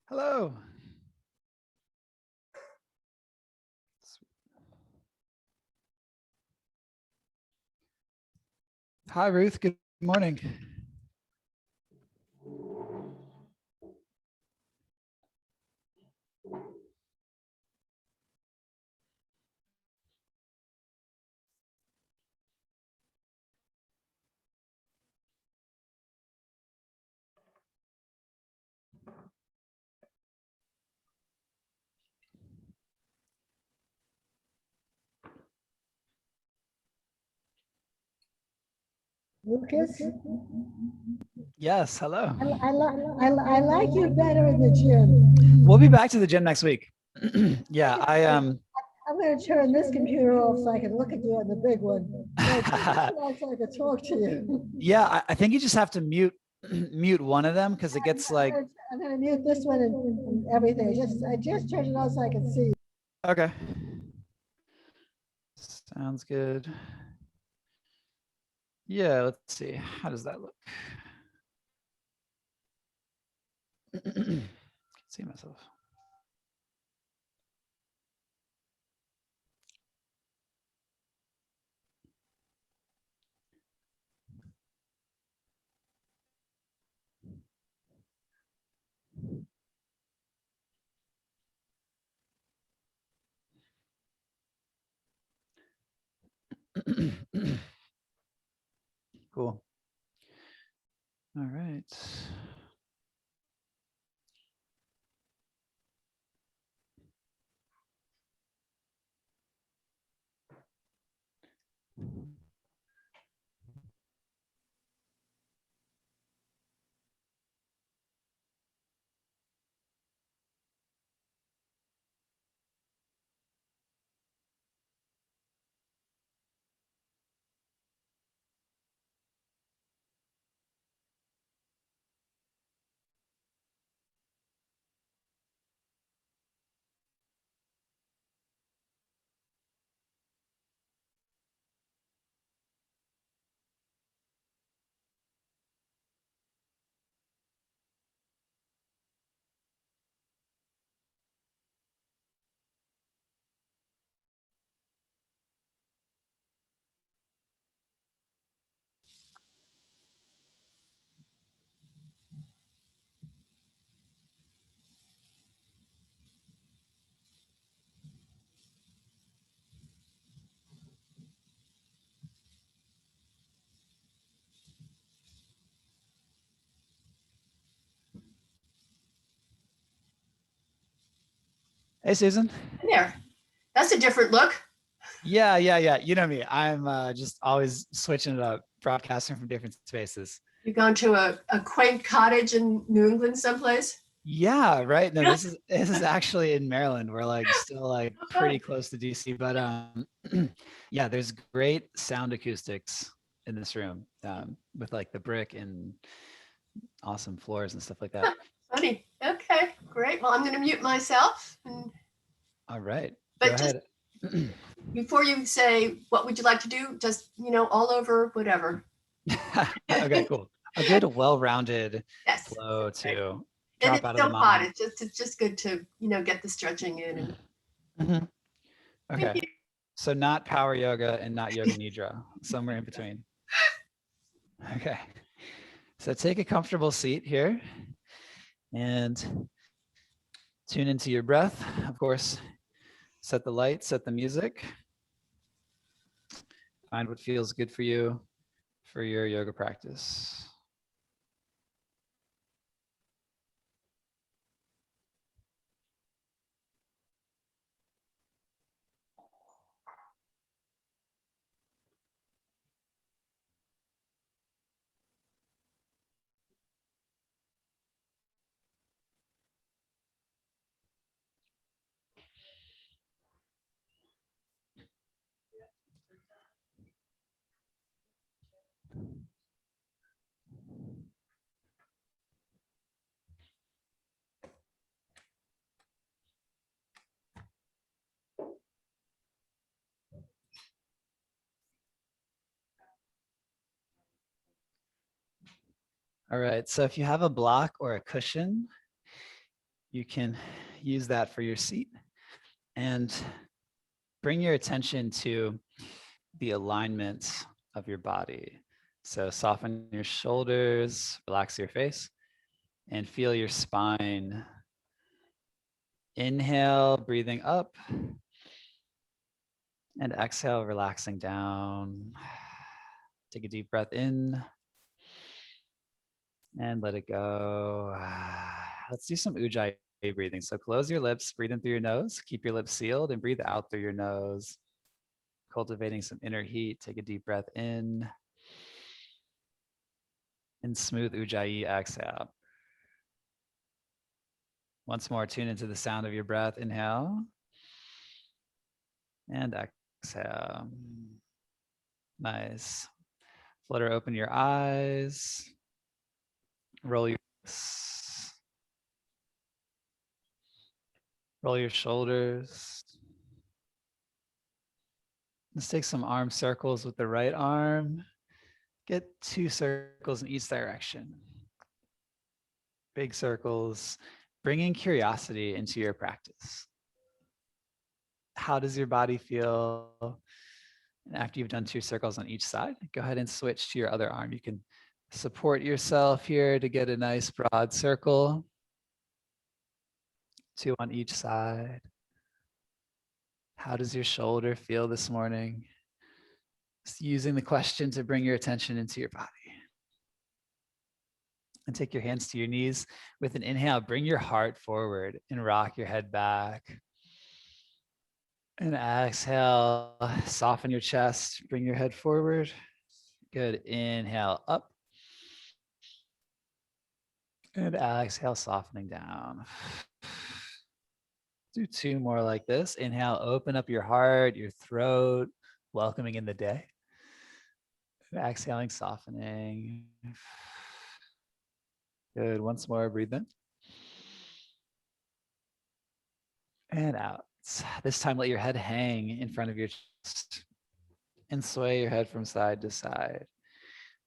Hello. Hi, Ruth. Good morning. Lucas, Yes, hello. I like you better in the gym. We'll be back to the gym next week. Yeah, I'm going to turn this computer off so I can look at you on the big one. So I can talk to you. Yeah, I think you just have to mute one of them because it gets like. I'm going to mute this one and everything. I just turned it on so I can see. Okay. Sounds good. Yeah, let's see. How does that look? Can't see myself. Cool. All right. Hey, Susan. There. That's a different look. Yeah. You know me. I'm just always switching it up, broadcasting from different spaces. You've gone to a quaint cottage in New England someplace? Yeah, right. No, this is actually in Maryland. We're like still like Okay. pretty close to DC, but yeah, there's great sound acoustics in this room with like the brick and awesome floors and stuff like that. Funny. Okay, great. Well, I'm going to mute myself. All right. But Go ahead. Before you say, what would you like to do? Just, all over, whatever. Okay, cool. A good, well-rounded Yes. flow to And drop it's out of so the hot. mind. It's just good to, get the stretching in. And Okay. So not power yoga and not yoga nidra, somewhere in between. Okay. So take a comfortable seat here and tune into your breath. Of course, set the light, set the music. Find what feels good for you for your yoga practice. All right, so if you have a block or a cushion, you can use that for your seat and bring your attention to the alignment of your body. So soften your shoulders, relax your face, and feel your spine. Inhale, breathing up, and exhale, relaxing down. Take a deep breath in and let it go. Let's do some Ujjayi breathing. So close your lips, breathe in through your nose, keep your lips sealed, and breathe out through your nose. Cultivating some inner heat. Take a deep breath in and smooth Ujjayi exhale. Once more, tune into the sound of your breath. Inhale and exhale. Nice. Flutter open your eyes. Roll your hips. Roll your shoulders. Let's take some arm circles with the right arm. Get 2 circles in each direction. Big circles, bringing curiosity into your practice. How does your body feel? And after you've done 2 circles on each side, go ahead and switch to your other arm. You can support yourself here to get a nice broad circle. 2 on each side. How does your shoulder feel this morning? Just using the question to bring your attention into your body. And take your hands to your knees. With an inhale, bring your heart forward and rock your head back. And exhale, soften your chest, bring your head forward. Good, inhale up. And exhale, softening down. Do 2 more like this. Inhale, open up your heart, your throat, welcoming in the day. And exhaling, softening. Good, once more, breathe in. And out. This time, let your head hang in front of your chest and sway your head from side to side,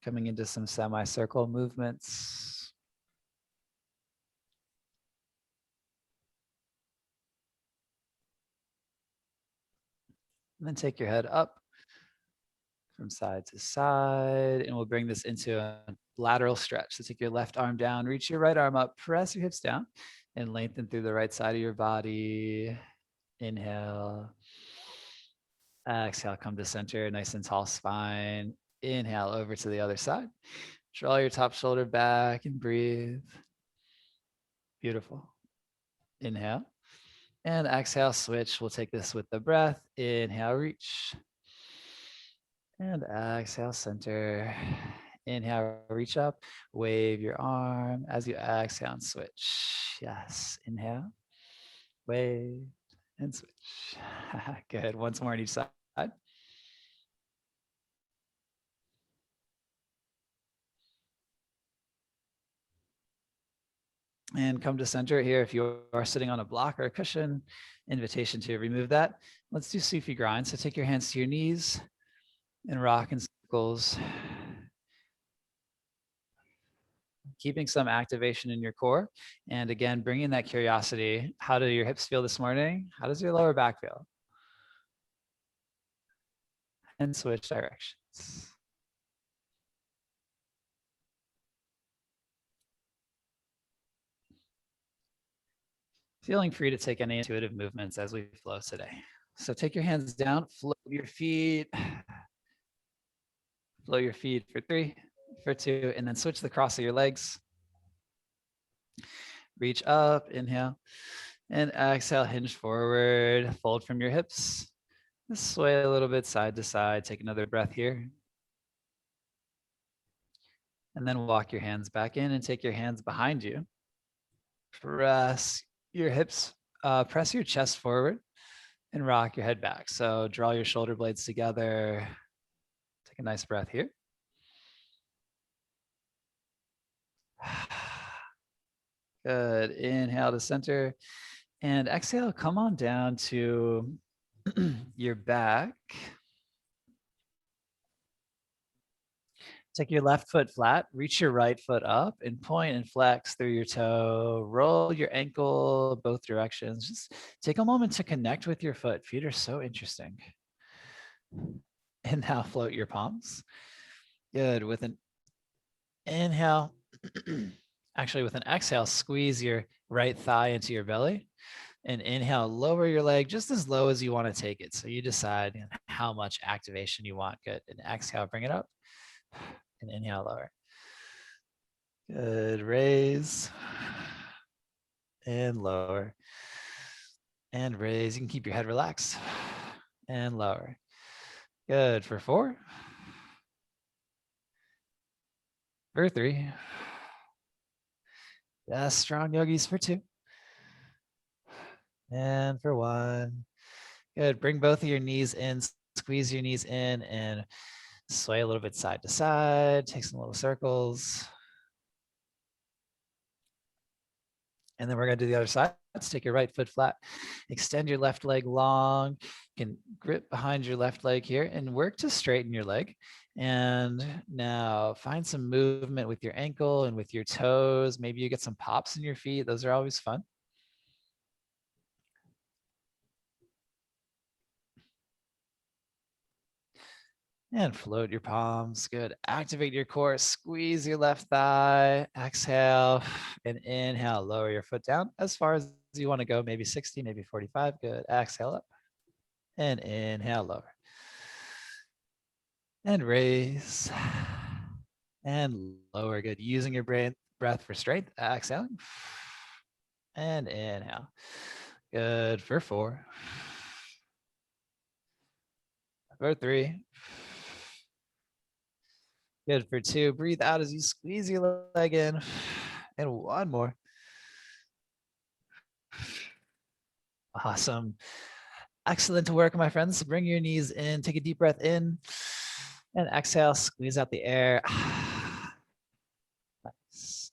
coming into some semicircle movements. And then take your head up from side to side, and we'll bring this into a lateral stretch. So take your left arm down, reach your right arm up, press your hips down, and lengthen through the right side of your body. Inhale. Exhale, come to center, nice and tall spine. Inhale over to the other side. Draw your top shoulder back and breathe. Beautiful. Inhale. And exhale, switch. We'll take this with the breath. Inhale, reach. And exhale, center. Inhale, reach up. Wave your arm as you exhale and switch. Yes. Inhale. Wave and switch. Good. Once more on each side. And come to center here. If you are sitting on a block or a cushion, invitation to remove that. Let's do Sufi grind. So take your hands to your knees and rock in circles. Keeping some activation in your core. And again, bringing that curiosity. How do your hips feel this morning? How does your lower back feel? And switch directions. Feeling free to take any intuitive movements as we flow today. So take your hands down, float your feet. Flow your feet for 3, for 2, and then switch the cross of your legs. Reach up, inhale, and exhale, hinge forward, fold from your hips. Just sway a little bit side to side. Take another breath here. And then walk your hands back in and take your hands behind you. Press your hips, press your chest forward and rock your head back. So draw your shoulder blades together. Take a nice breath here. Good. Inhale to center and exhale. Come on down to your back. Take your left foot flat, reach your right foot up and point and flex through your toe. Roll your ankle both directions. Just take a moment to connect with your foot. Feet are so interesting. And now float your palms. Good. With an inhale, actually with an exhale, squeeze your right thigh into your belly. And inhale, lower your leg just as low as you want to take it. So you decide how much activation you want. Good. And exhale, bring it up. And inhale, lower. Good. Raise. And lower. And raise. You can keep your head relaxed. And lower. Good. For 4. For 3. Yes, strong yogis for 2. And for 1. Good. Bring both of your knees in. Squeeze your knees in and sway a little bit side to side. Take some little circles. And then we're going to do the other side. Let's take your right foot flat. Extend your left leg long. You can grip behind your left leg here and work to straighten your leg. And now find some movement with your ankle and with your toes. Maybe you get some pops in your feet. Those are always fun. And float your palms. Good. Activate your core. Squeeze your left thigh. Exhale and inhale. Lower your foot down as far as you want to go. Maybe 60, maybe 45. Good. Exhale up. And inhale, lower. And raise. And lower. Good. Using your breath for strength. Exhaling. And inhale. Good. For 4. For 3. Good. For 2. Breathe out as you squeeze your leg in. And 1 more. Awesome. Excellent work, my friends. Bring your knees in. Take a deep breath in. And exhale. Squeeze out the air. Nice.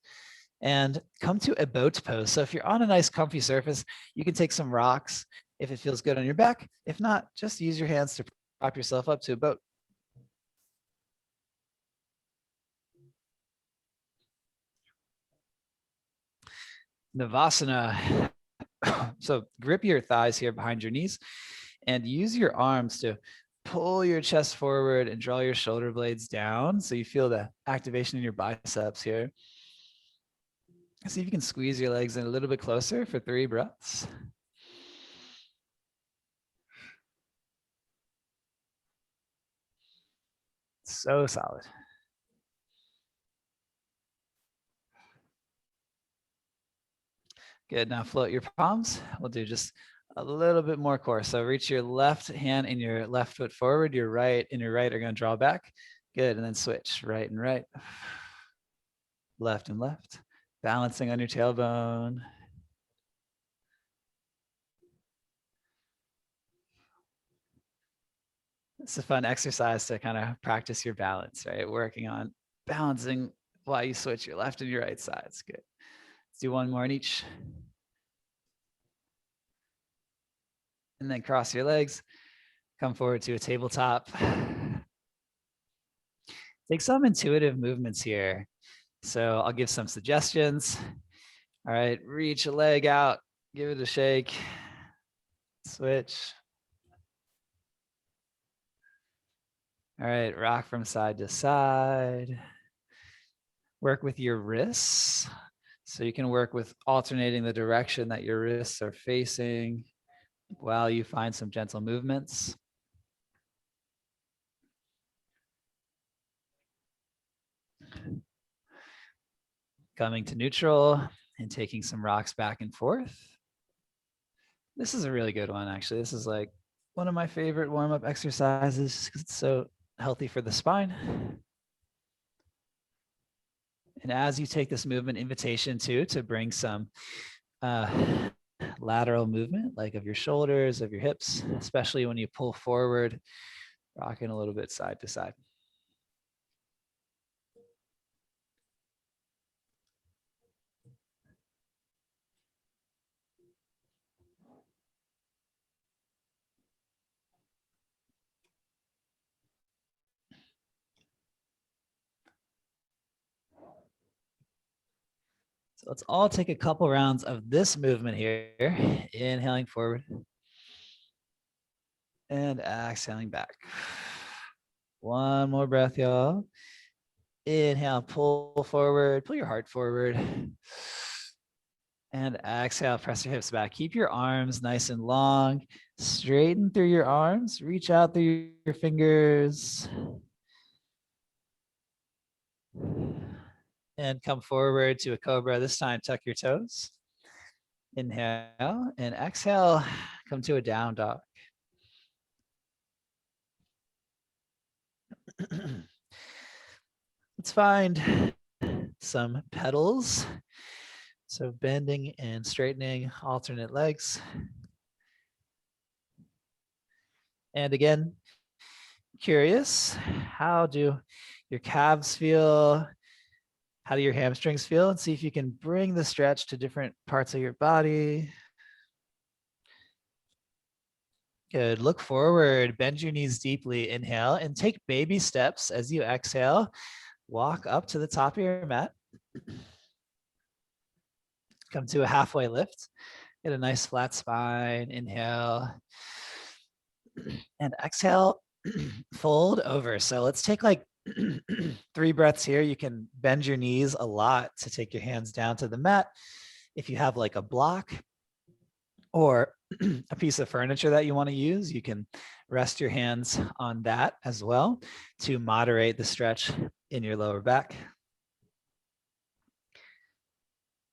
And come to a boat pose. So if you're on a nice comfy surface, you can take some rocks if it feels good on your back. If not, just use your hands to prop yourself up to a boat. Navasana. So grip your thighs here behind your knees and use your arms to pull your chest forward and draw your shoulder blades down. So you feel the activation in your biceps here. See if you can squeeze your legs in a little bit closer for 3 breaths. So solid. Good. Now float your palms. We'll do just a little bit more core. So reach your left hand and your left foot forward. Your right and your right are going to draw back. Good. And then switch right and right. Left and left. Balancing on your tailbone. It's a fun exercise to kind of practice your balance, right? Working on balancing while you switch your left and your right sides. Good. Let's do 1 more in each. And then cross your legs. Come forward to a tabletop. Take some intuitive movements here. So I'll give some suggestions. All right, reach a leg out, give it a shake, switch. All right, rock from side to side. Work with your wrists. So you can work with alternating the direction that your wrists are facing while you find some gentle movements. Coming to neutral and taking some rocks back and forth. This is a really good one, actually. This is like one of my favorite warm-up exercises because it's so healthy for the spine. And as you take this movement, invitation too, to bring some lateral movement, like of your shoulders, of your hips, especially when you pull forward, rocking a little bit side to side. let's all take a couple rounds of this movement here. Inhaling forward. And exhaling back. One more breath, y'all. Inhale, pull forward, pull your heart forward. And exhale, press your hips back. Keep your arms nice and long. Straighten through your arms. Reach out through your fingers. And come forward to a cobra. This time, tuck your toes. Inhale and exhale. Come to a down dog. Let's find some pedals. So bending and straightening alternate legs. And again, curious, how do your calves feel? How do your hamstrings feel? And see if you can bring the stretch to different parts of your body. Good. Look forward, bend your knees deeply. Inhale and take baby steps as you exhale. Walk up to the top of your mat. Come to a halfway lift. Get a nice flat spine. Inhale. And exhale, fold over. So let's take like 3 breaths here. You can bend your knees a lot to take your hands down to the mat. If you have like a block or a piece of furniture that you want to use, you can rest your hands on that as well to moderate the stretch in your lower back.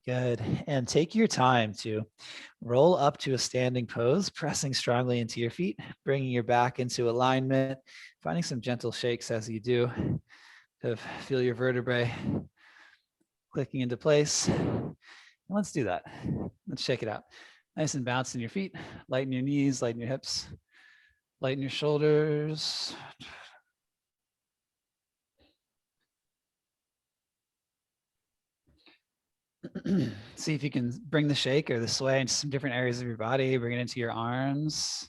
Good. And take your time to roll up to a standing pose, pressing strongly into your feet, bringing your back into alignment, finding some gentle shakes as you do to feel your vertebrae clicking into place. And let's do that. Let's shake it out. Nice and bouncing your feet, lighten your knees, lighten your hips, lighten your shoulders. See if you can bring the shake or the sway into some different areas of your body. Bring it into your arms.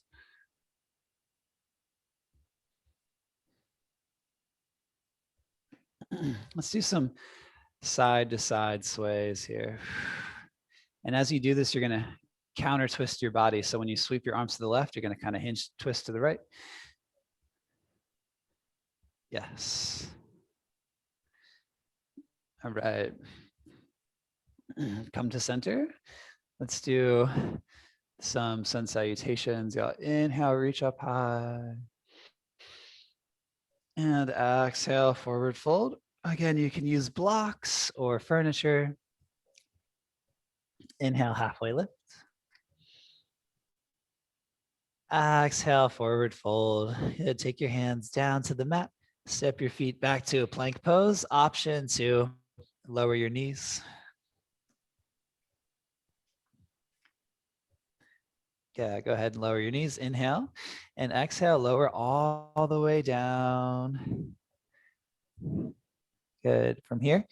Let's do some side to side sways here. And as you do this, you're going to counter twist your body. So when you sweep your arms to the left, you're going to kind of hinge twist to the right. Yes. All right. Come to center. Let's do some sun salutations. Y'all inhale, reach up high. And exhale, forward fold. Again, you can use blocks or furniture. Inhale, halfway lift. Exhale, forward fold. Take your hands down to the mat. Step your feet back to a plank pose. Option to lower your knees. Yeah, go ahead and lower your knees. Inhale and exhale, lower all the way down. Good. From here,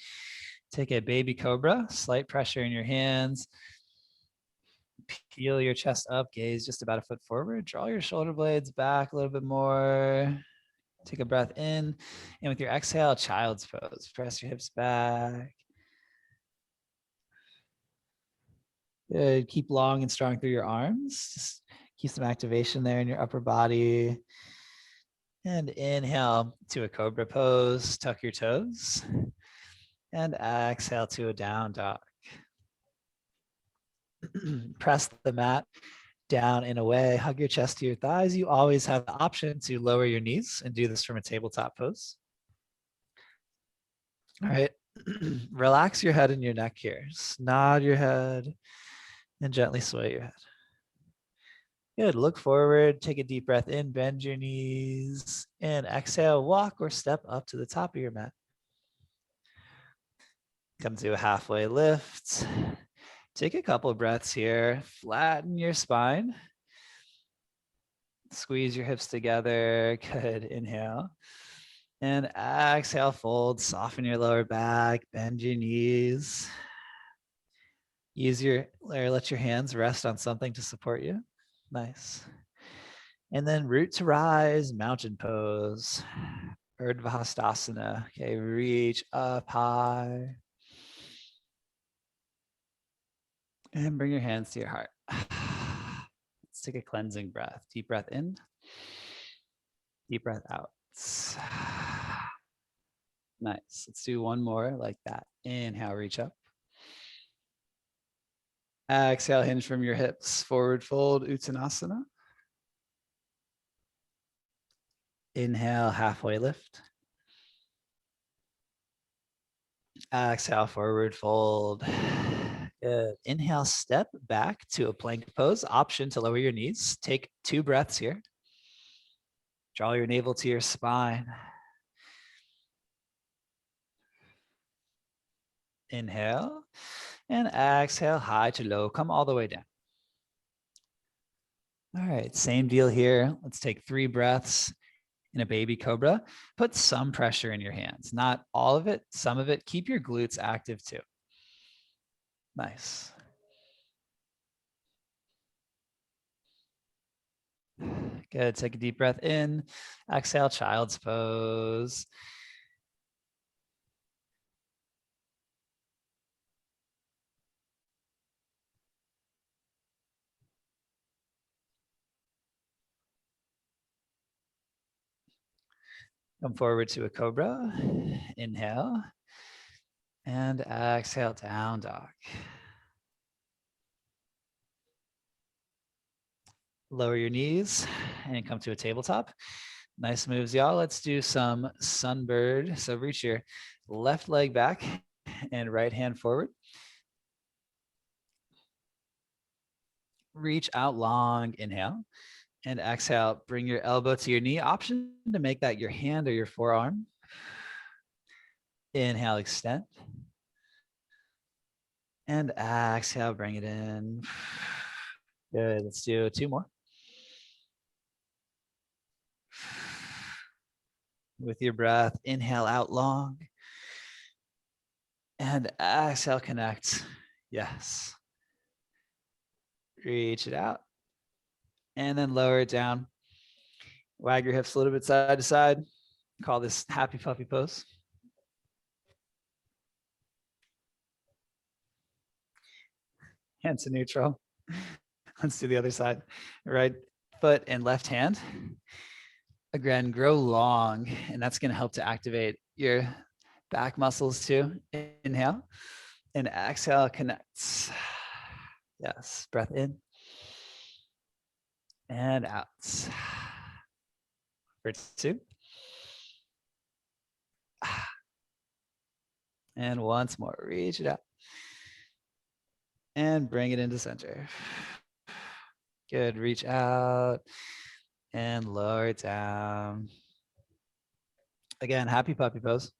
take a baby cobra, slight pressure in your hands. Peel your chest up, gaze just about a foot forward. Draw your shoulder blades back a little bit more. Take a breath in. And with your exhale, child's pose. Press your hips back. Good. Keep long and strong through your arms. Just keep some activation there in your upper body. And inhale to a cobra pose. Tuck your toes. And exhale to a down dog. Press the mat down in a way. Hug your chest to your thighs. You always have the option to lower your knees and do this from a tabletop pose. All right. Relax your head and your neck here. Just nod your head and gently sway your head. Good. Look forward. Take a deep breath in. Bend your knees. And exhale. Walk or step up to the top of your mat. Come to a halfway lift. Take a couple of breaths here. Flatten your spine. Squeeze your hips together. Good. Inhale. And exhale, fold. Soften your lower back. Bend your knees. Let your hands rest on something to support you. Nice. And then root to rise, mountain pose. Urdhva Hastasana. Okay, reach up high. And bring your hands to your heart. Let's take a cleansing breath. Deep breath in, deep breath out. Nice. Let's do one more like that. Inhale, reach up. Exhale, hinge from your hips. Forward fold, Uttanasana. Inhale, halfway lift. Exhale, forward fold. Good. Inhale, step back to a plank pose. Option to lower your knees. Take 2 breaths here. Draw your navel to your spine. Inhale and exhale, high to low. Come all the way down. All right, same deal here. Let's take 3 breaths in a baby cobra. Put some pressure in your hands, not all of it, some of it. Keep your glutes active too. Nice. Good. Take a deep breath in. Exhale, child's pose. Come forward to a cobra. Inhale. And exhale, down dog. Lower your knees and come to a tabletop. Nice moves, y'all. Let's do some sunbird. So reach your left leg back and right hand forward. Reach out long, inhale. And exhale, bring your elbow to your knee. Option to make that your hand or your forearm. Inhale, extend. And exhale, bring it in. Good, let's do 2 more. With your breath, inhale out long. And exhale, connect. Yes. Reach it out. And then lower it down. Wag your hips a little bit side to side. Call this happy puppy pose. Hands to neutral. Let's do the other side. Right foot and left hand. Again, grow long, and that's going to help to activate your back muscles too. Inhale and exhale, connects. Yes, breath in and out. For 2. And once more, reach it out. And bring it into center. Good, reach out and lower it down. Again, happy puppy pose.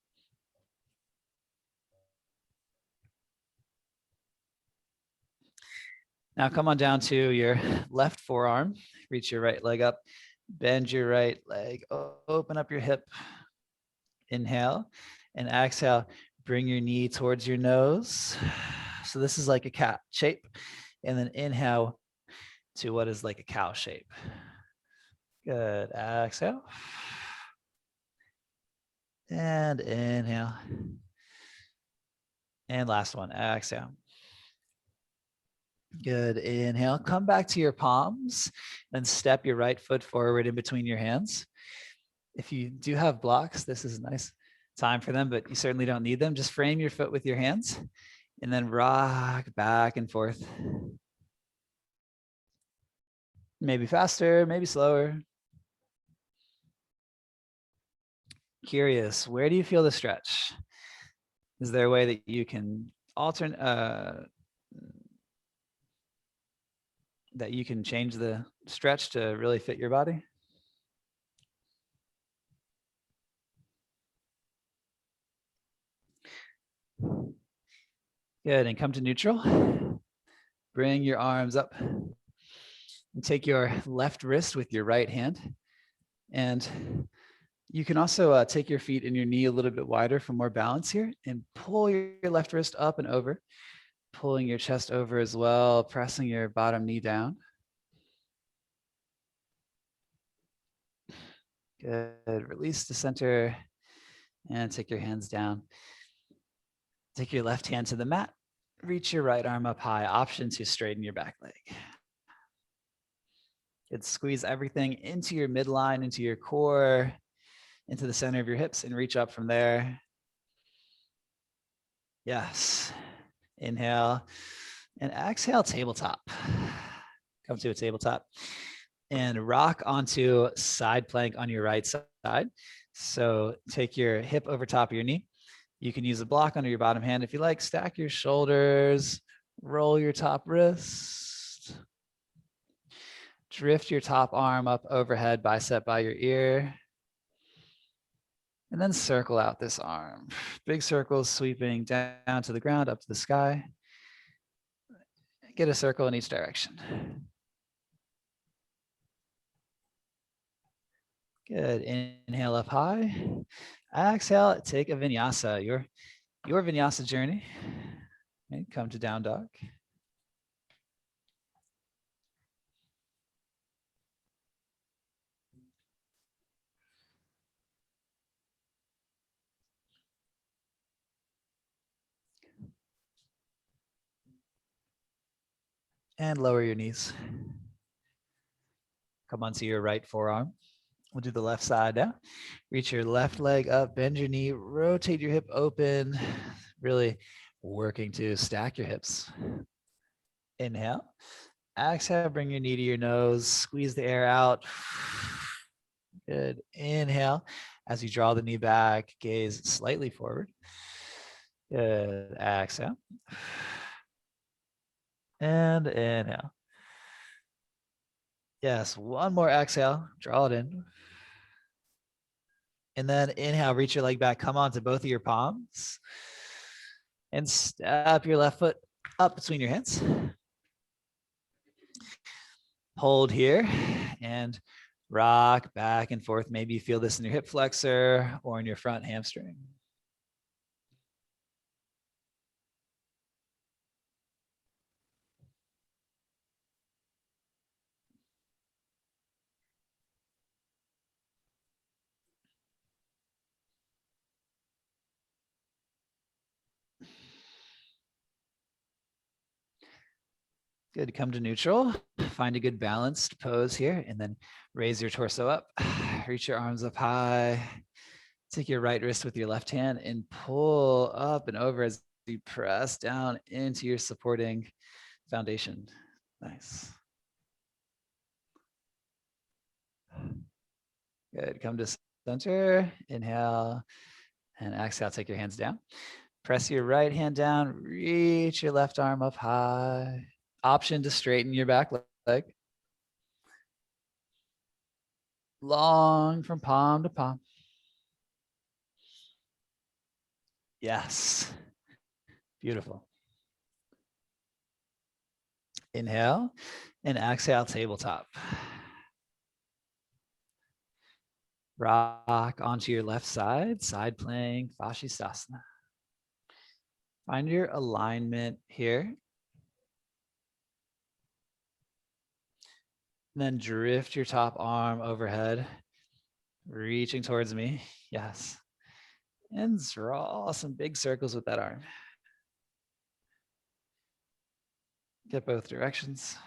Now come on down to your left forearm. Reach your right leg up. Bend your right leg. Open up your hip. Inhale and exhale. Bring your knee towards your nose. So this is like a cat shape. And then inhale to what is like a cow shape. Good. Exhale. And inhale. And last one. Exhale. Good. Inhale. Come back to your palms and step your right foot forward in between your hands. If you do have blocks, this is a nice time for them, but you certainly don't need them. Just frame your foot with your hands and then rock back and forth. Maybe faster, maybe slower. Curious, where do you feel the stretch? Is there a way that you can alternate, that you can change the stretch to really fit your body? Good, and come to neutral. Bring your arms up. And take your left wrist with your right hand. And you can also take your feet and your knee a little bit wider for more balance here and pull your left wrist up and over, pulling your chest over as well, pressing your bottom knee down. Good, release the center and take your hands down. Take your left hand to the mat, reach your right arm up high, option to straighten your back leg. Good, squeeze everything into your midline, into your core, into the center of your hips, and reach up from there. Yes. Inhale and exhale, tabletop. Come to a tabletop and rock onto side plank on your right side. So take your hip over top of your knee. You can use a block under your bottom hand if you like. Stack your shoulders, roll your top wrist. Drift your top arm up overhead, bicep by your ear. And then circle out this arm. Big circles sweeping down to the ground, up to the sky. Get a circle in each direction. Good. Inhale up high. Exhale, take a vinyasa. Your vinyasa journey. Okay, come to down dog. And lower your knees. Come onto your right forearm. We'll do the left side now. Reach your left leg up, bend your knee, rotate your hip open, really working to stack your hips. Inhale. Exhale, bring your knee to your nose, squeeze the air out. Good. Inhale. As you draw the knee back, gaze slightly forward. Good. Exhale. And inhale. Yes, one more exhale. Draw it in. And then inhale, reach your leg back, come onto both of your palms. And step your left foot up between your hands. Hold here and rock back and forth. Maybe you feel this in your hip flexor or in your front hamstring. Good, come to neutral. Find a good balanced pose here and then raise your torso up. Reach your arms up high. Take your right wrist with your left hand and pull up and over as you press down into your supporting foundation. Nice. Good, come to center. Inhale and exhale, take your hands down. Press your right hand down, reach your left arm up high. Option to straighten your back leg. Long from palm to palm. Yes. Beautiful. Inhale and exhale, tabletop. Rock onto your left side, side plank, Vashisthasana. Find your alignment here. And then drift your top arm overhead, reaching towards me. Yes. And draw some big circles with that arm. Get both directions.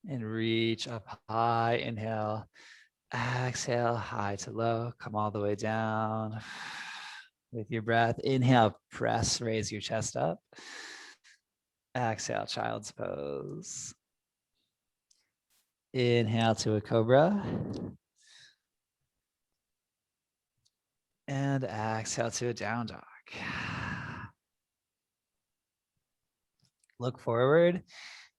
And reach up high, inhale, exhale, high to low, come all the way down. With your breath, inhale, press, raise your chest up. Exhale, child's pose. Inhale to a cobra. And exhale to a down dog. Look forward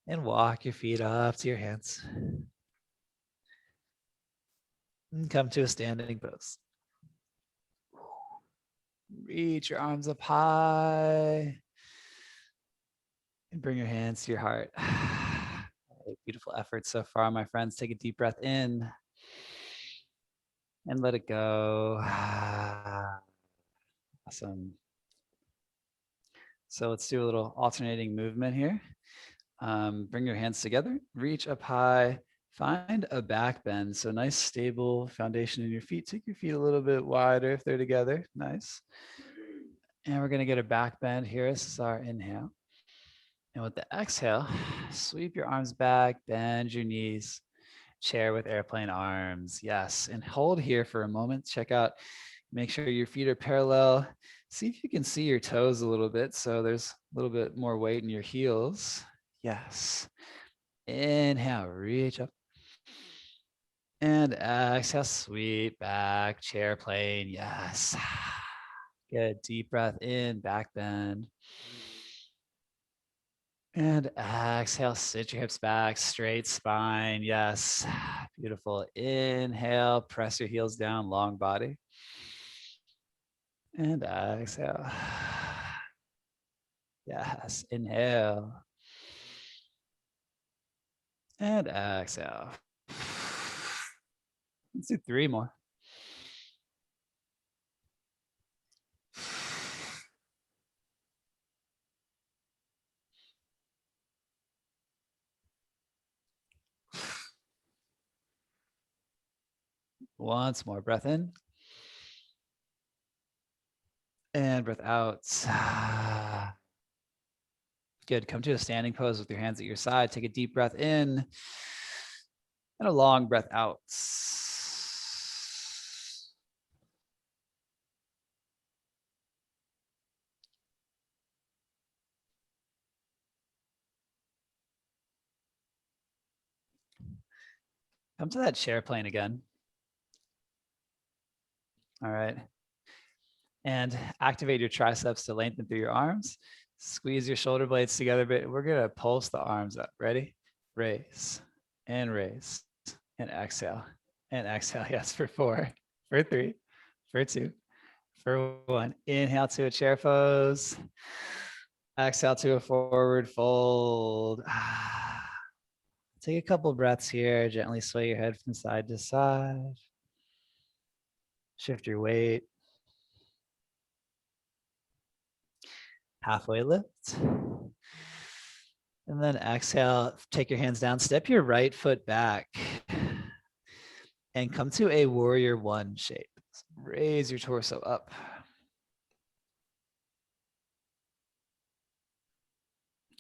and walk your feet up to your hands. And come to a standing pose. Reach your arms up high. And bring your hands to your heart. Beautiful effort so far, my friends. Take a deep breath in and let it go. Awesome. So let's do a little alternating movement here. Bring your hands together, reach up high, find a back bend. So nice stable foundation in your feet. Take your feet a little bit wider if they're together. Nice. And we're gonna get a back bend here. This is our inhale. And with the exhale, sweep your arms back, bend your knees, chair with airplane arms. Yes, and hold here for a moment. Check out, make sure your feet are parallel. See if you can see your toes a little bit. So there's a little bit more weight in your heels. Yes. Inhale, reach up. And exhale, sweep back, chair plane. Yes. Good. Deep breath in, back bend. And exhale, sit your hips back, straight spine. Yes. Beautiful. Inhale, press your heels down, long body. And exhale. Yes. Inhale. And exhale. Let's do 3 more. Once more, breath in. And breath out. Good. Come to a standing pose with your hands at your side. Take a deep breath in and a long breath out. Come to that chair plane again. All right. And activate your triceps to lengthen through your arms. Squeeze your shoulder blades together a bit. We're going to pulse the arms up. Ready? Raise and raise and exhale and exhale. Yes, for 4, for 3, for 2, for 1. Inhale to a chair pose. Exhale to a forward fold. Take a couple breaths here. Gently sway your head from side to side. Shift your weight. Halfway lift. And then exhale, take your hands down, step your right foot back and come to a warrior 1 shape. Raise your torso up.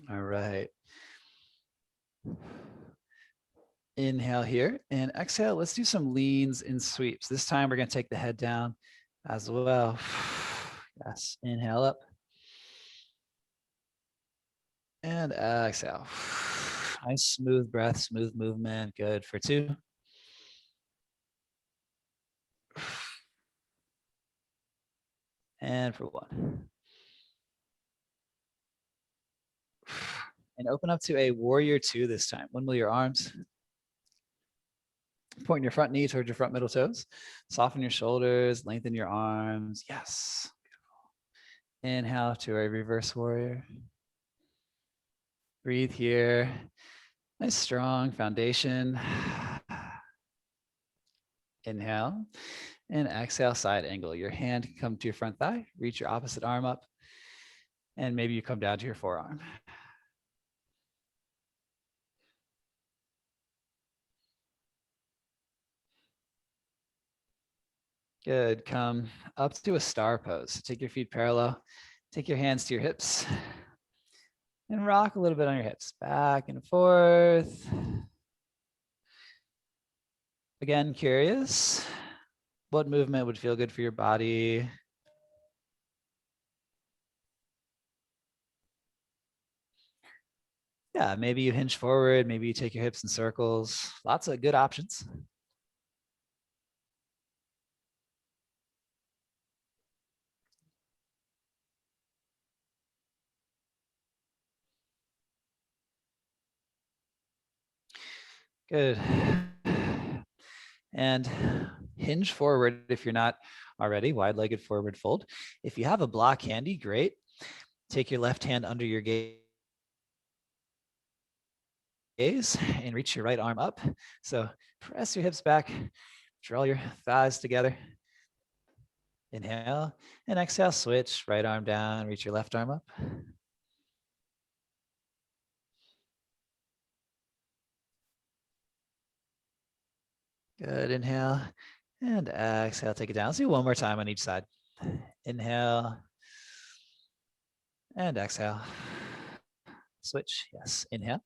All right. Inhale here and exhale. Let's do some leans and sweeps. This time we're going to take the head down as well. Yes. Inhale up. And exhale. Nice smooth breath, smooth movement. Good for 2. And for 1. And open up to a warrior 2 this time. Windmill your arms. Point your front knee towards your front middle toes. Soften your shoulders, lengthen your arms. Yes. Beautiful. Inhale to a reverse warrior. Breathe here. Nice strong foundation. Inhale and exhale, side angle. Your hand can come to your front thigh, reach your opposite arm up, and maybe you come down to your forearm. Good. Come up to a star pose. Take your feet parallel. Take your hands to your hips and rock a little bit on your hips. Back and forth. Again, curious. What movement would feel good for your body? Yeah, maybe you hinge forward. Maybe you take your hips in circles. Lots of good options. Good. And hinge forward if you're not already, wide-legged forward fold. If you have a block handy, great. Take your left hand under your gaze and reach your right arm up. So press your hips back, draw your thighs together. Inhale and exhale, switch, right arm down, reach your left arm up. Good, inhale and exhale, take it down. Let's do one more time on each side. Inhale And exhale. Switch, yes, inhale.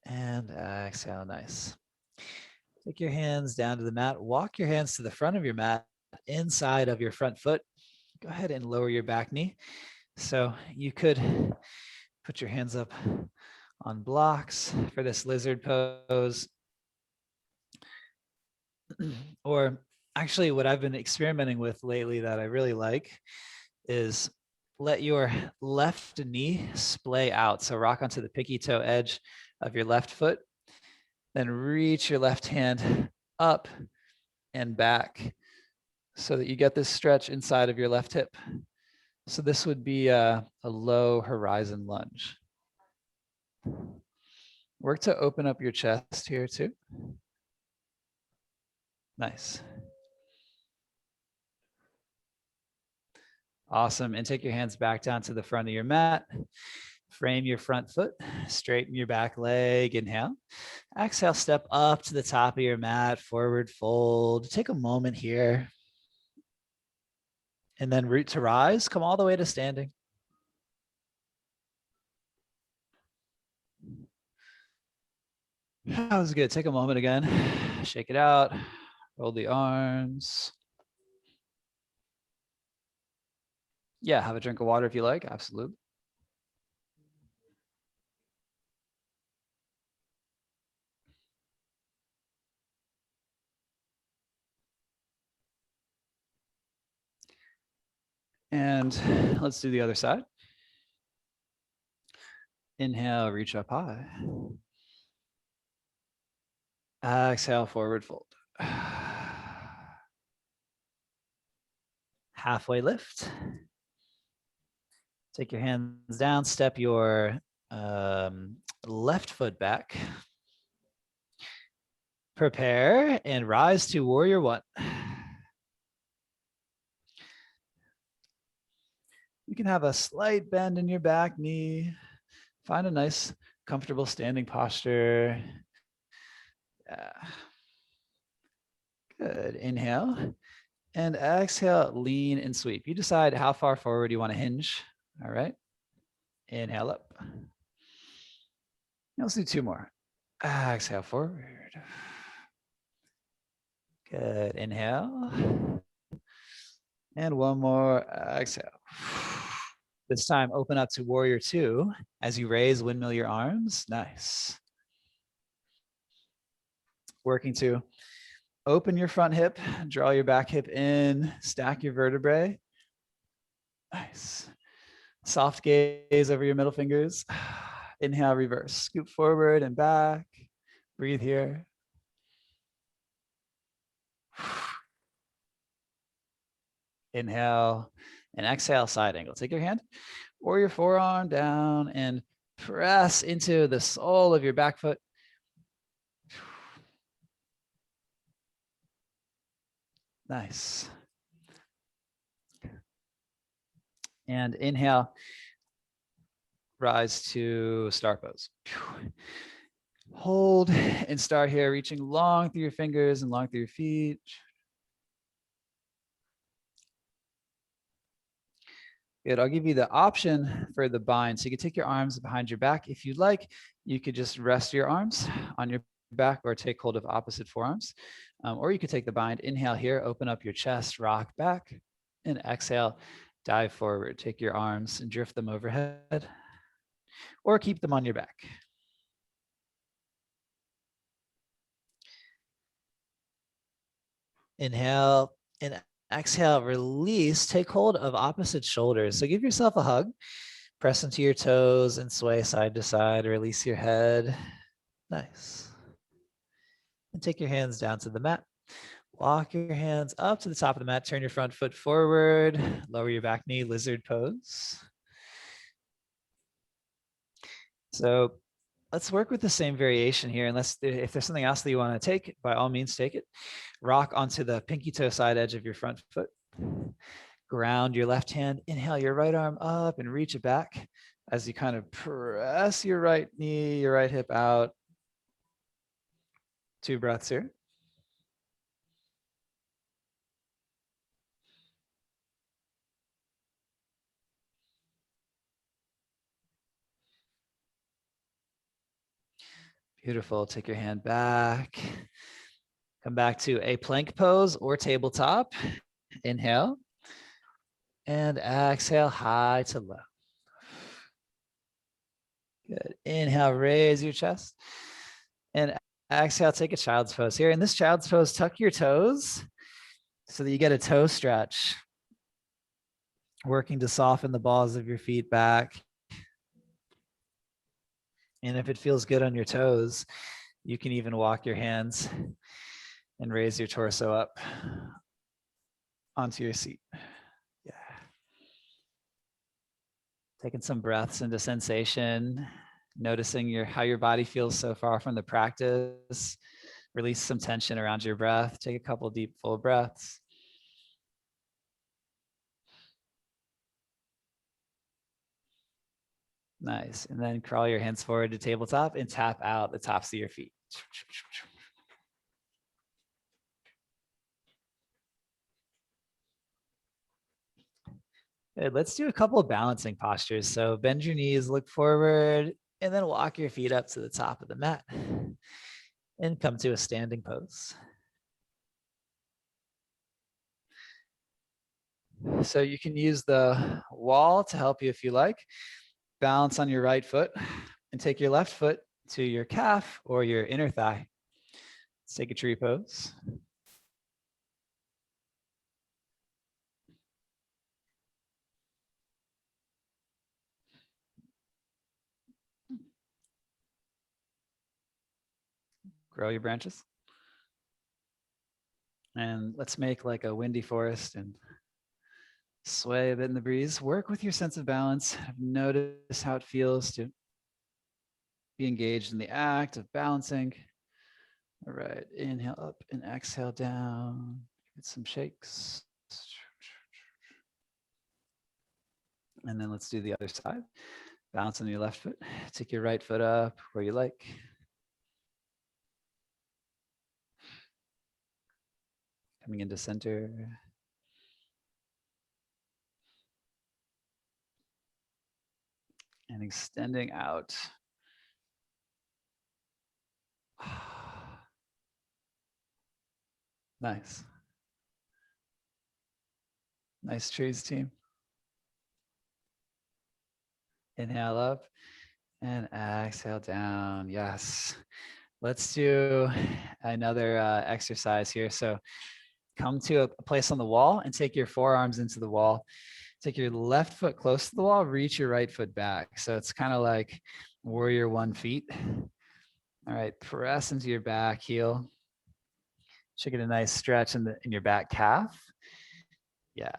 And exhale, nice. Take your hands down to the mat. Walk your hands to the front of your mat, inside of your front foot. Go ahead and lower your back knee. So you could put your hands up on blocks for this lizard pose. Or actually what I've been experimenting with lately that I really like is let your left knee splay out. So rock onto the pinky toe edge of your left foot, then reach your left hand up and back so that you get this stretch inside of your left hip. So this would be a low horizon lunge. Work to open up your chest here too. Nice. Awesome. And take your hands back down to the front of your mat. Frame your front foot, straighten your back leg, inhale. Exhale, step up to the top of your mat, forward fold. Take a moment here. And then root to rise, come all the way to standing. That was good. Take a moment again. Shake it out. Roll the arms. Yeah, have a drink of water if you like. Absolutely. And let's do the other side. Inhale, reach up high. Exhale, forward fold. Halfway lift. Take your hands down, step your left foot back. Prepare and rise to warrior one. You can have a slight bend in your back knee. Find a nice, comfortable standing posture. Yeah. Good. Inhale and exhale, lean and sweep. You decide how far forward you want to hinge. All right. Inhale up. Let's do two more. Exhale forward. Good. Inhale. And one more. Exhale. This time, open up to warrior two as you raise, windmill your arms. Nice. Working to open your front hip, draw your back hip in, stack your vertebrae. Nice. Soft gaze over your middle fingers. Inhale, reverse. Scoop forward and back. Breathe here. Inhale and exhale, side angle. Take your hand or your forearm down and press into the sole of your back foot. Nice. And inhale, rise to star pose. Hold and start here, reaching long through your fingers and long through your feet. Good. I'll give you the option for the bind. So you can take your arms behind your back. If you'd like, you could just rest your arms on your back or take hold of opposite forearms. Or you could take the bind. Inhale here, open up your chest, rock back, and exhale, dive forward. Take your arms and drift them overhead or keep them on your back. Inhale and exhale, release, take hold of opposite shoulders. So give yourself a hug, press into your toes and sway side to side, release your head. Nice. And take your hands down to the mat. Walk your hands up to the top of the mat, turn your front foot forward, lower your back knee, lizard pose. So let's work with the same variation here. Unless if there's something else that you want to take, by all means, take it. Rock onto the pinky toe side edge of your front foot. Ground your left hand. Inhale your right arm up and reach it back as you kind of press your right knee, your right hip out. 2 breaths here. Beautiful. Take your hand back. Come back to a plank pose or tabletop. Inhale. And exhale, high to low. Good. Inhale, raise your chest. And exhale, take a child's pose here. In this child's pose, tuck your toes so that you get a toe stretch. Working to soften the balls of your feet back. And if it feels good on your toes, you can even walk your hands and raise your torso up onto your seat. Yeah. Taking some breaths into sensation, noticing how your body feels so far from the practice. Release some tension around your breath. Take a couple deep, full breaths. Nice. And then crawl your hands forward to tabletop and tap out the tops of your feet. Good. Let's do a couple of balancing postures. So bend your knees, look forward, and then walk your feet up to the top of the mat and come to a standing pose. So you can use the wall to help you if you like. Balance on your right foot and take your left foot to your calf or your inner thigh. Let's take a tree pose. Grow your branches. And let's make like a windy forest and sway a bit in the breeze. Work with your sense of balance. Notice how it feels to be engaged in the act of balancing. All right, inhale up and exhale down. Get some shakes. And then let's do the other side. Balance on your left foot. Take your right foot up where you like. Coming into center. And extending out. Nice. Nice trees, team. Inhale up and exhale down. Yes. Let's do another exercise here. So come to a place on the wall and take your forearms into the wall. Take your left foot close to the wall, reach your right foot back. So it's kind of like warrior 1 feet. All right, press into your back heel. Should get a nice stretch in your back calf. Yeah.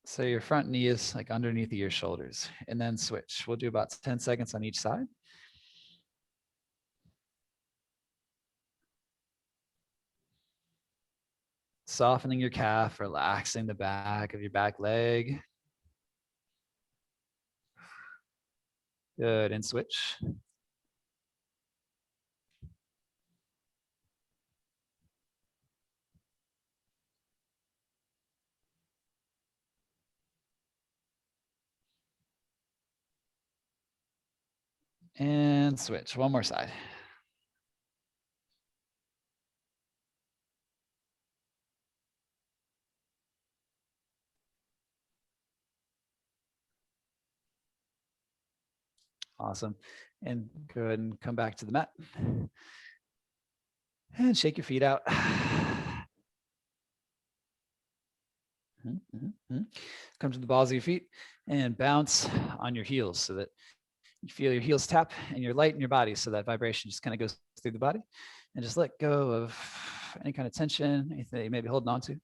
So your front knee is like underneath of your shoulders, and then switch. We'll do about 10 seconds on each side. Softening your calf, relaxing the back of your back leg. Good, and switch. And switch, one more side. Awesome. And go ahead and come back to the mat. And shake your feet out. Come to the balls of your feet and bounce on your heels so that you feel your heels tap and you're light in your body. So that vibration just kind of goes through the body, and just let go of any kind of tension, anything that you may be holding on to.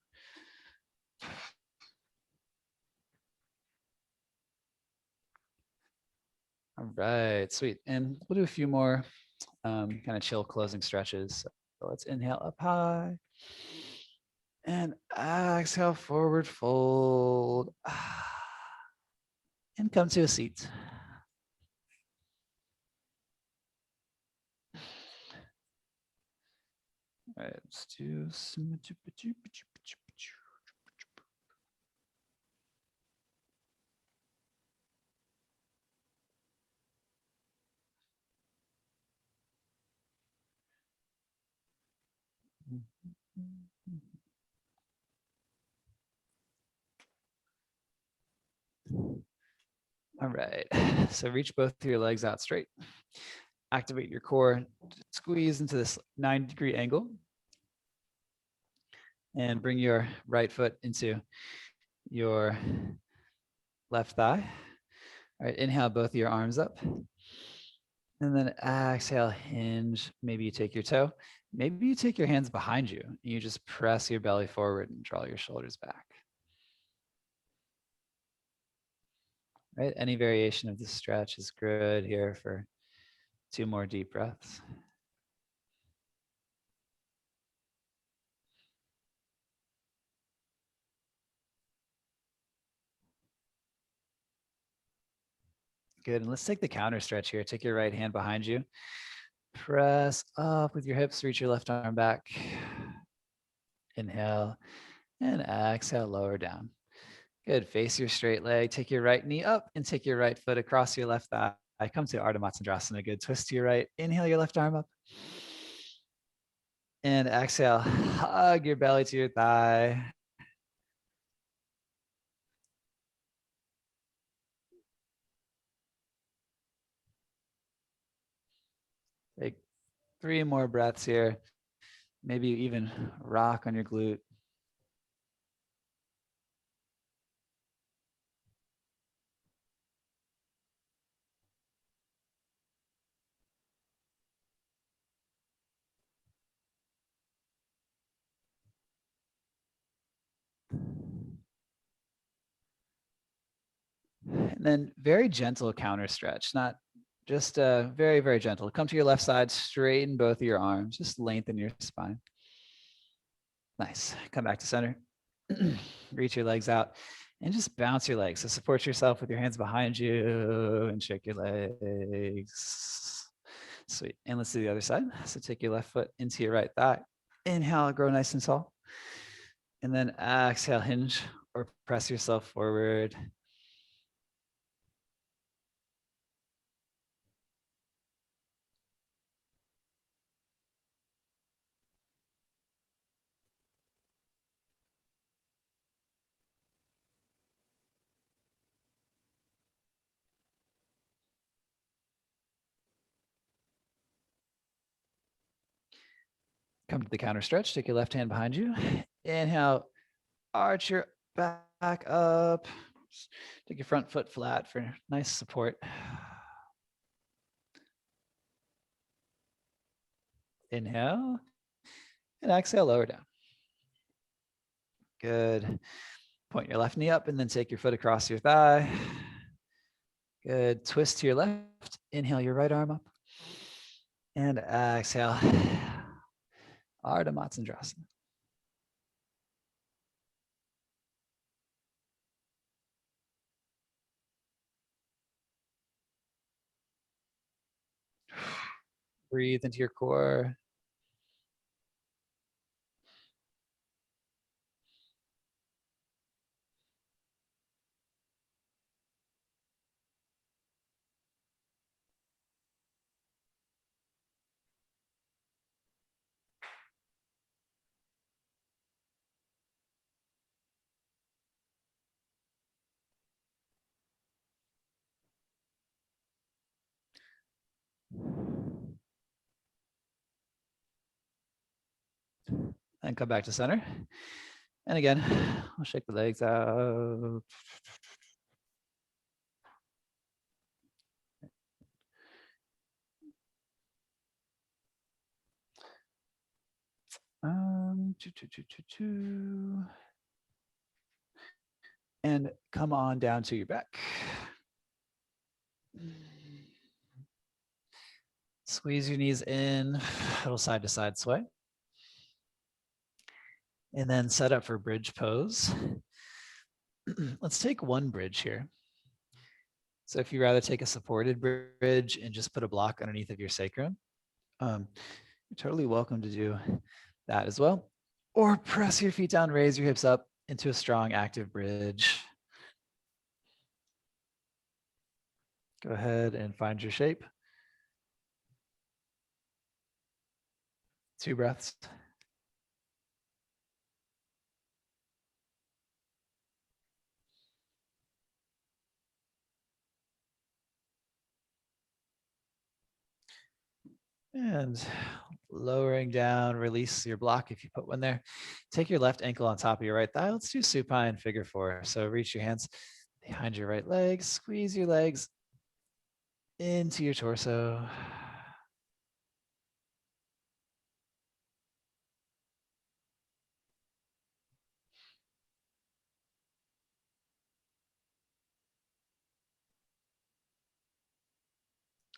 All right, sweet. And we'll do a few more kind of chill closing stretches. So let's inhale up high and exhale, forward fold, and come to a seat. All right, let's do some. All right, so reach both of your legs out straight. Activate your core, squeeze into this 90-degree angle. And bring your right foot into your left thigh. All right, inhale both of your arms up. And then exhale, hinge. Maybe you take your toe. Maybe you take your hands behind you and you just press your belly forward and draw your shoulders back. Right, any variation of the stretch is good here for 2 more deep breaths. Good, and let's take the counter stretch here. Take your right hand behind you. Press up with your hips, reach your left arm back. Inhale and exhale, lower down. Good, face your straight leg, take your right knee up and take your right foot across your left thigh. Come to Ardha Matsyendrasana, good, twist to your right, inhale your left arm up. And exhale, hug your belly to your thigh. Take 3 more breaths here. Maybe you even rock on your glute. And then very gentle counter stretch, not just very, very gentle. Come to your left side, straighten both of your arms, just lengthen your spine. Nice, come back to center. Reach your legs out and just bounce your legs. So support yourself with your hands behind you and shake your legs. Sweet, and let's do the other side. So take your left foot into your right thigh. Inhale, grow nice and tall. And then exhale, hinge or press yourself forward. Come to the counter stretch. Take your left hand behind you. Inhale, arch your back up. Take your front foot flat for nice support. Inhale and exhale, lower down. Good. Point your left knee up and then take your foot across your thigh. Good. Twist to your left. Inhale your right arm up. And exhale. Ardha Matsyendrasana. Breathe into your core. And come back to center. And again, I'll shake the legs out. And come on down to your back. Squeeze your knees in, little side to side sway. And then set up for bridge pose. Let's take one bridge here. So if you rather take a supported bridge and just put a block underneath of your sacrum, you're totally welcome to do that as well. Or press your feet down, raise your hips up into a strong active bridge. Go ahead and find your shape. 2 breaths. And lowering down, release your block if you put one there. Take your left ankle on top of your right thigh. Let's do supine figure 4. So reach your hands behind your right leg, squeeze your legs into your torso.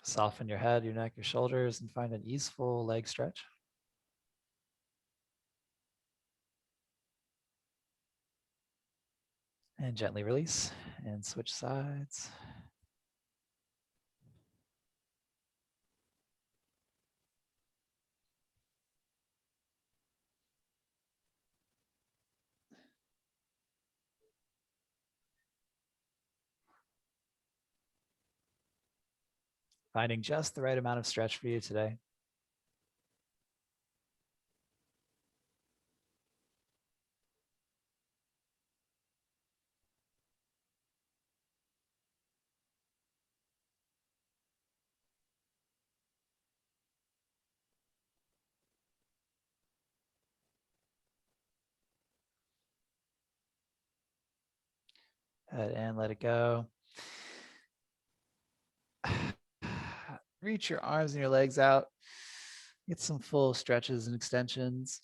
Soften your head, your neck, your shoulders, and find an easeful leg stretch. And gently release and switch sides. Finding just the right amount of stretch for you today. And let it go. Reach your arms and your legs out. Get some full stretches and extensions.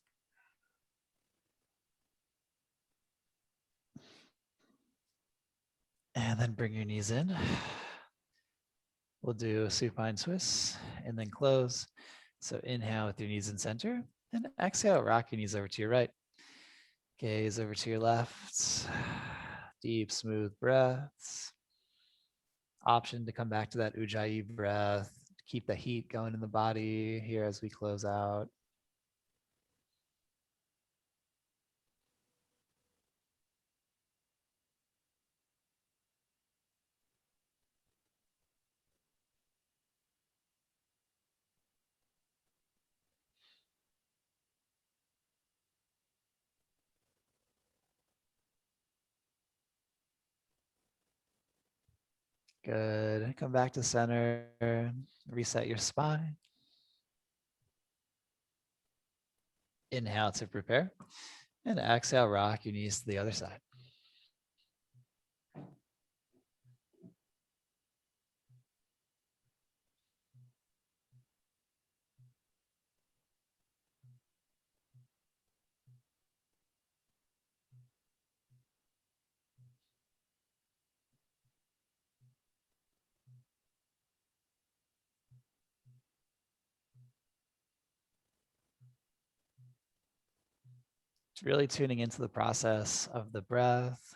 And then bring your knees in. We'll do a supine Swiss and then close. So inhale with your knees in center and exhale, rock your knees over to your right. Gaze over to your left. Deep, smooth breaths. Option to come back to that Ujjayi breath. Keep the heat going in the body here as we close out. Good. Come back to center. Reset your spine. Inhale to prepare. And exhale, rock your knees to the other side. It's really tuning into the process of the breath.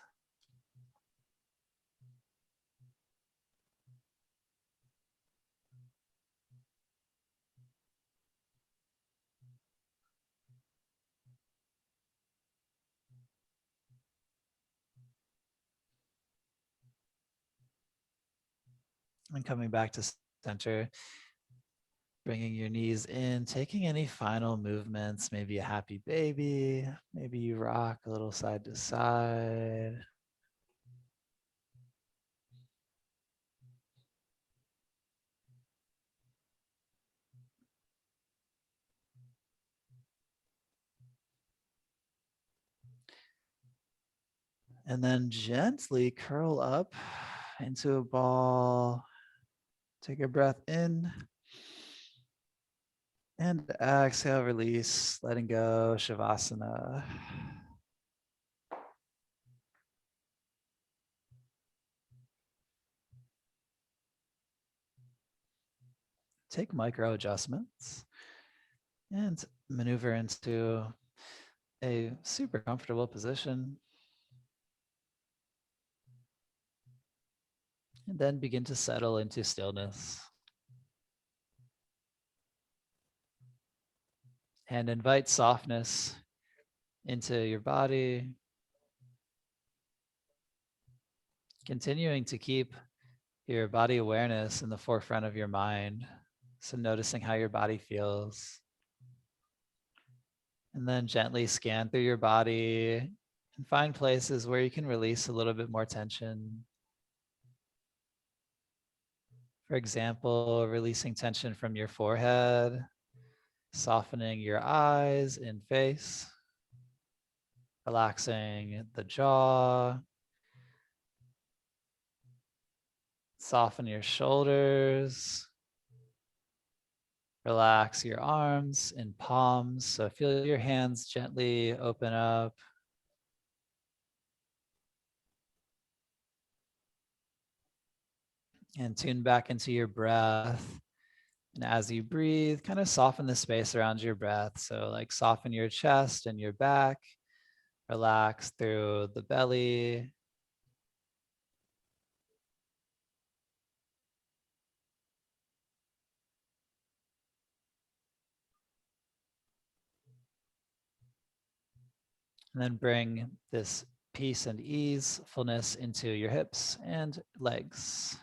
And coming back to center, bringing your knees in, taking any final movements, maybe a happy baby, maybe you rock a little side to side. And then gently curl up into a ball. Take a breath in. And exhale, release, letting go, Shavasana. Take micro adjustments and maneuver into a super comfortable position. And then begin to settle into stillness. And invite softness into your body. Continuing to keep your body awareness in the forefront of your mind. So noticing how your body feels. And then gently scan through your body and find places where you can release a little bit more tension. For example, releasing tension from your forehead, softening your eyes and face, relaxing the jaw, soften your shoulders, relax your arms and palms. So feel your hands gently open up. And tune back into your breath. And as you breathe, kind of soften the space around your breath. So like soften your chest and your back, relax through the belly. And then bring this peace and easefulness into your hips and legs.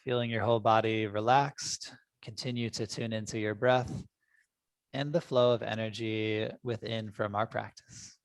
Feeling your whole body relaxed, continue to tune into your breath and the flow of energy within from our practice.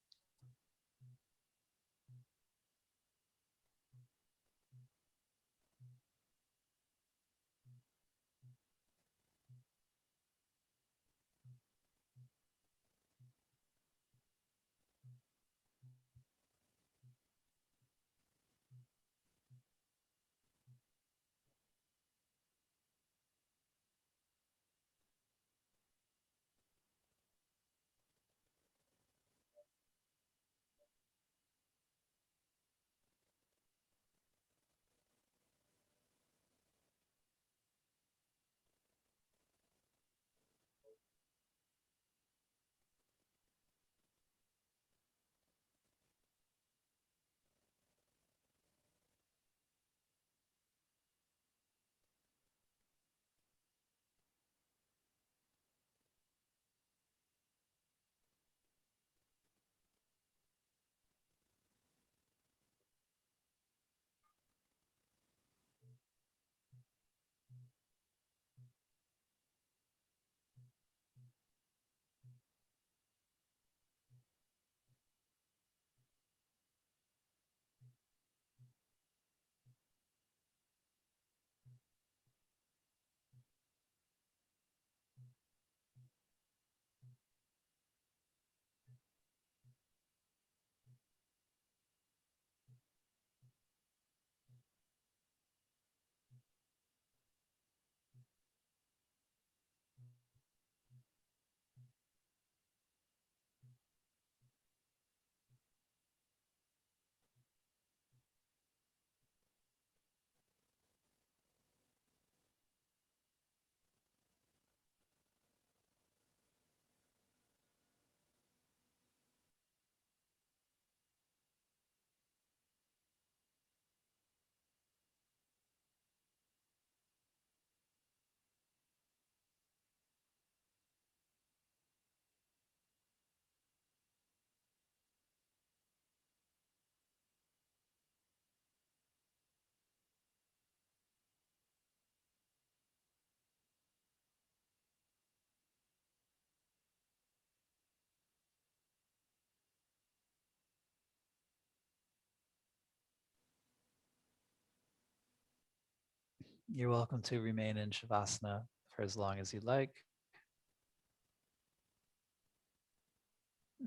You're welcome to remain in Shavasana for as long as you'd like.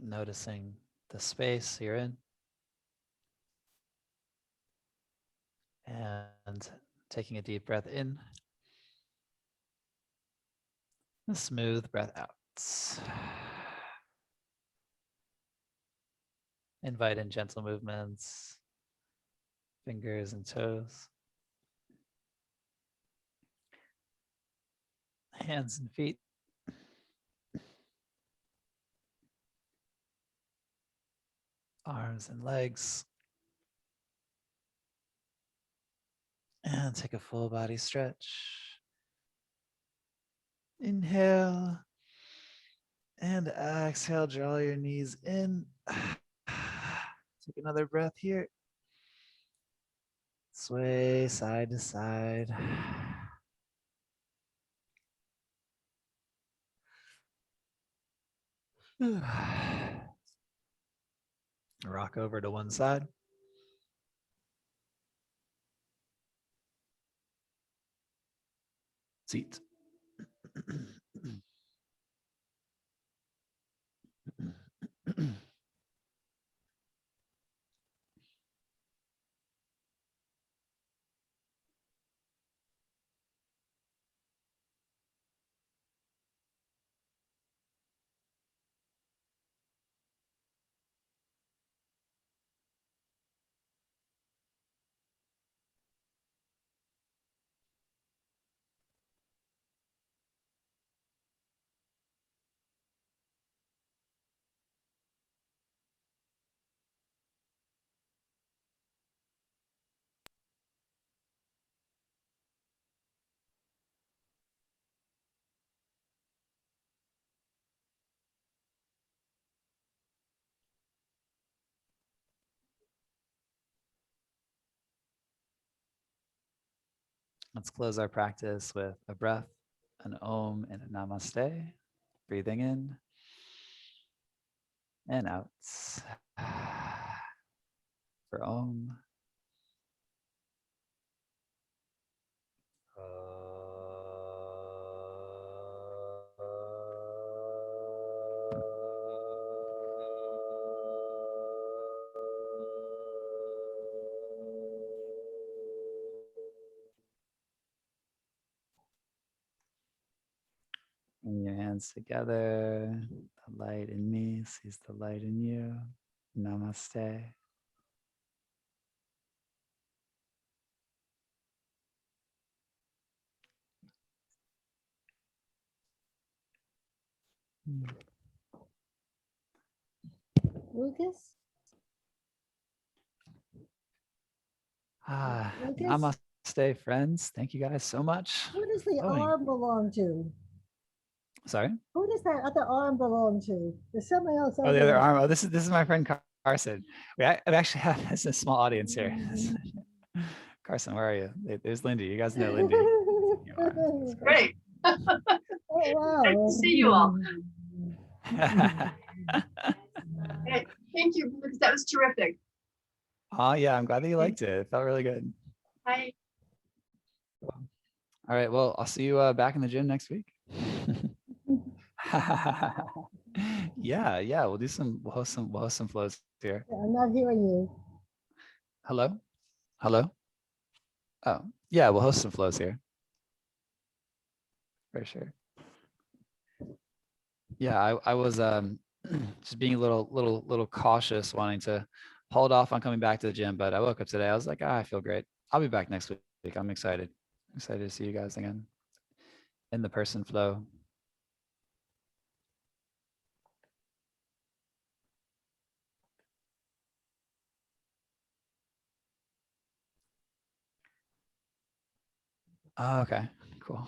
Noticing the space you're in. And taking a deep breath in. A smooth breath out. Invite in gentle movements, fingers and toes, hands and feet. Arms and legs. And take a full body stretch. Inhale. And exhale, draw your knees in. Take another breath here. Sway side to side. Rock over to one side. Seat. Let's close our practice with a breath, an om, and a namaste. Breathing in and out. For om. Bring your hands together. The light in me sees the light in you. Namaste. Lucas? Lucas? Namaste, friends. Thank you guys so much. Who does the Oh, arm belong to? sorry. Who does that other arm belong to? There's somebody else. Oh, over the other there. arm. Oh, this is my friend Carson. I actually have this is a small audience here. Carson, where are you? There's Lindy. You guys know Lindy. You are. That's Great. Oh, wow. Nice to see you all. Hey, thank you, because that was terrific. Oh yeah, I'm glad that you liked it. It felt really good. Hi. All right, well, I'll see you back in the gym next week. Yeah, we'll host some flows here. I'm not hearing you. Hello? Oh, yeah, we'll host some flows here. For sure. Yeah, I was just being a little cautious, wanting to hold off on coming back to the gym, but I woke up today. I was like, I feel great. I'll be back next week. I'm excited. Excited to see you guys again in the person flow. Oh, okay, cool.